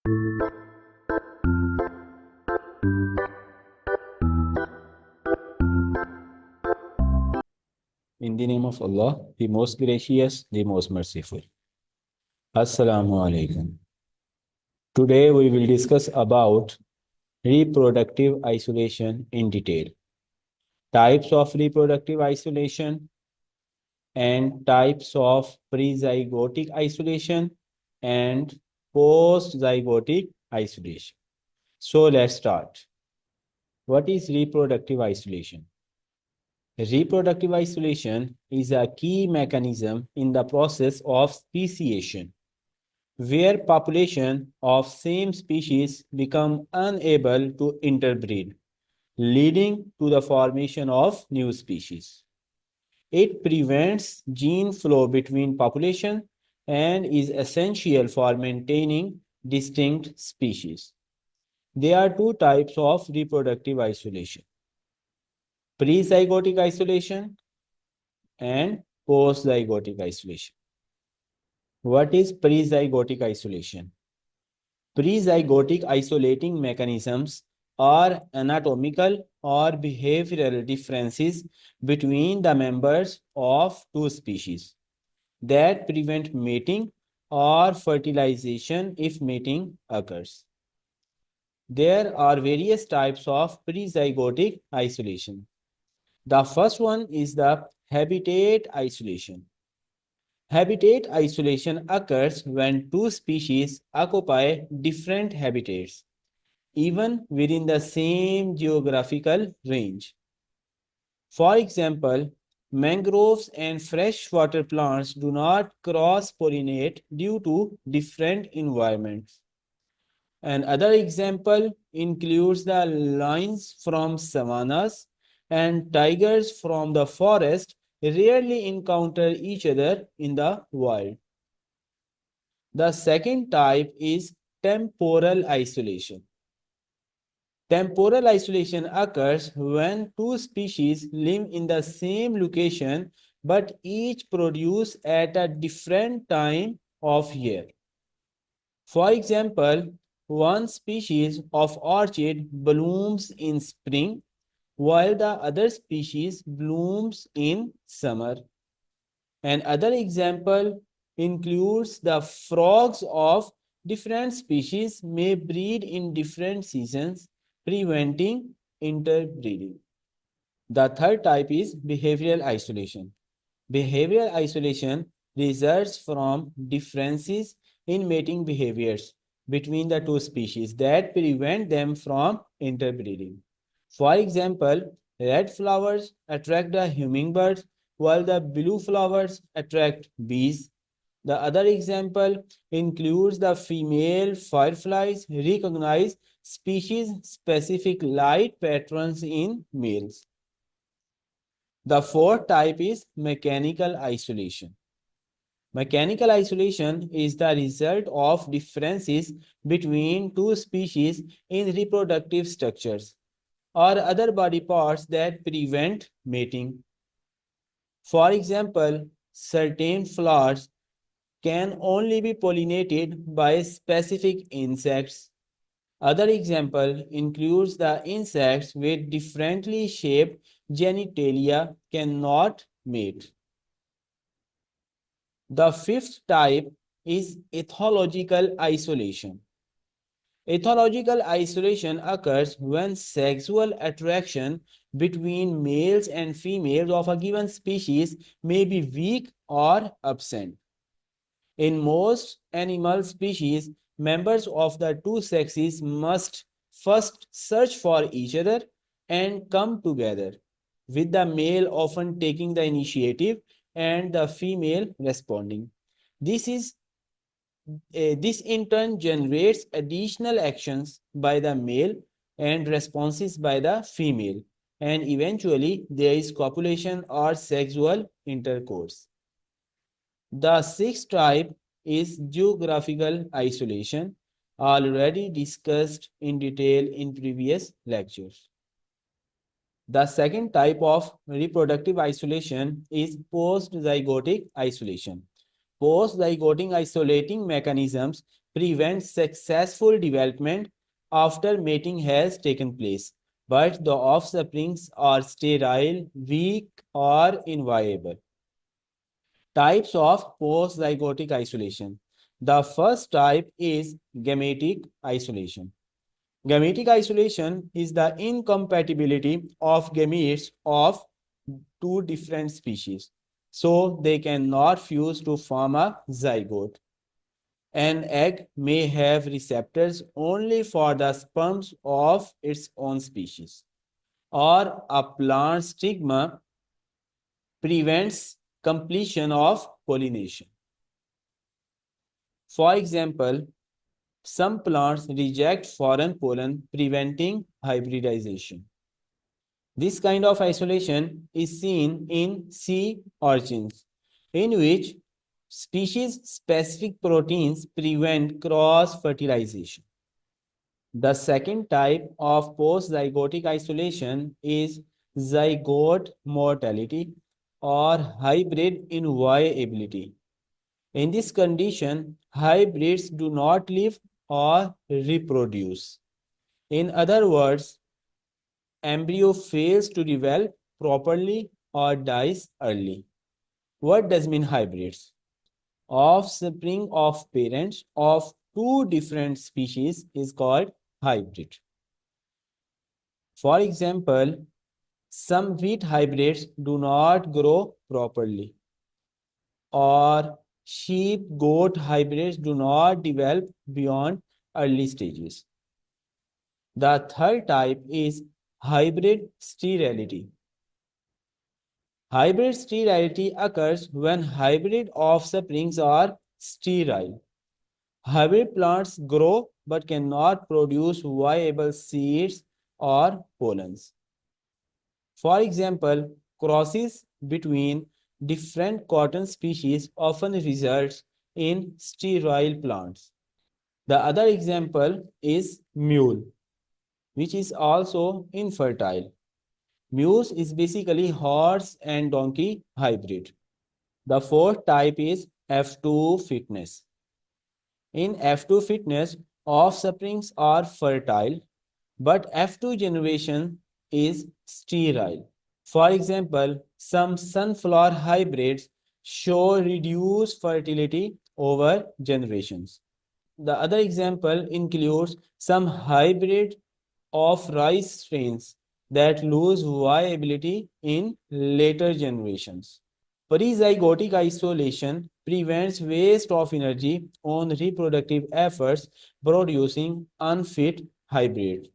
In the name of Allah, the most gracious, the most merciful. Assalamu alaikum. Today we will discuss about reproductive isolation in detail. Types of reproductive isolation and types of prezygotic isolation and postzygotic isolation. So let's start. What is reproductive isolation? Reproductive isolation is a key mechanism in the process of speciation, where population of same species become unable to interbreed, leading to the formation of new species. It prevents gene flow between population and is essential for maintaining distinct species. There are two types of reproductive isolation: prezygotic isolation and postzygotic isolation. What is prezygotic isolation? Prezygotic isolating mechanisms are anatomical or behavioral differences between the members of two species that prevent mating or fertilization if mating occurs. There are various types of prezygotic isolation. The first one is the habitat isolation. Habitat isolation occurs when two species occupy different habitats, even within the same geographical range. For example, mangroves and freshwater plants do not cross-pollinate due to different environments. Another example includes the lions from savannas and tigers from the forest rarely encounter each other in the wild. The second type is temporal isolation. Temporal isolation occurs when two species live in the same location but each produce at a different time of year. For example, one species of orchid blooms in spring while the other species blooms in summer. Another example includes the frogs of different species may breed in different seasons, preventing interbreeding. The third type is behavioral isolation. Behavioral isolation results from differences in mating behaviors between the two species that prevent them from interbreeding. For example, red flowers attract the hummingbirds while the blue flowers attract bees. The other example includes the female fireflies recognize species-specific light patterns in males. The fourth type is mechanical isolation. Mechanical isolation is the result of differences between two species in reproductive structures or other body parts that prevent mating. For example, certain flowers can only be pollinated by specific insects. Other example includes the insects with differently shaped genitalia cannot mate. The fifth type is ethological isolation. Ethological isolation occurs when sexual attraction between males and females of a given species may be weak or absent. In most animal species, members of the two sexes must first search for each other and come together, with the male often taking the initiative and the female responding. This is this in turn generates additional actions by the male and responses by the female, and eventually there is copulation or sexual intercourse. The sixth type is geographical isolation, already discussed in detail in previous lectures. The second type of reproductive isolation is postzygotic isolation. Postzygotic isolating mechanisms prevents successful development after mating has taken place, but the offsprings are sterile, weak, or inviable. Types of postzygotic isolation. The first type is gametic isolation. Gametic isolation is the incompatibility of gametes of two different species, so they cannot fuse to form a zygote. An egg may have receptors only for the sperms of its own species, or a plant stigma prevents completion of pollination. For example, some plants reject foreign pollen, preventing hybridization. This kind of isolation is seen in sea urchins, in which species-specific proteins prevent cross-fertilization. The second type of postzygotic isolation is zygote mortality or hybrid inviability. In this condition, hybrids do not live or reproduce. In other words, embryo fails to develop properly or dies early. What does mean hybrids? Offspring of parents of two different species is called hybrid. For example, some wheat hybrids do not grow properly, or sheep goat hybrids do not develop beyond early stages. The third type is hybrid sterility. Hybrid sterility occurs when hybrid offsprings are sterile. Hybrid plants grow but cannot produce viable seeds or pollens. For example, crosses between different cotton species often results in sterile plants. The other example is mule, which is also infertile. Muse is basically horse and donkey hybrid. The fourth type is F2 fitness. In F2 fitness, offsprings are fertile, but F2 generation is sterile. For example, some sunflower hybrids show reduced fertility over generations. The other example includes some hybrid of rice strains that lose viability in later generations. Prezygotic isolation prevents waste of energy on reproductive efforts producing unfit hybrids,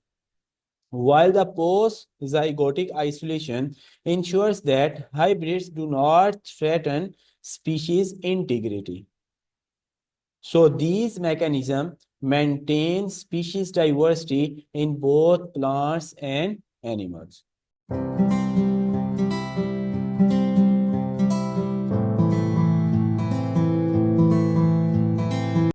while the post-zygotic isolation ensures that hybrids do not threaten species integrity. So these mechanisms maintain species diversity in both plants and animals.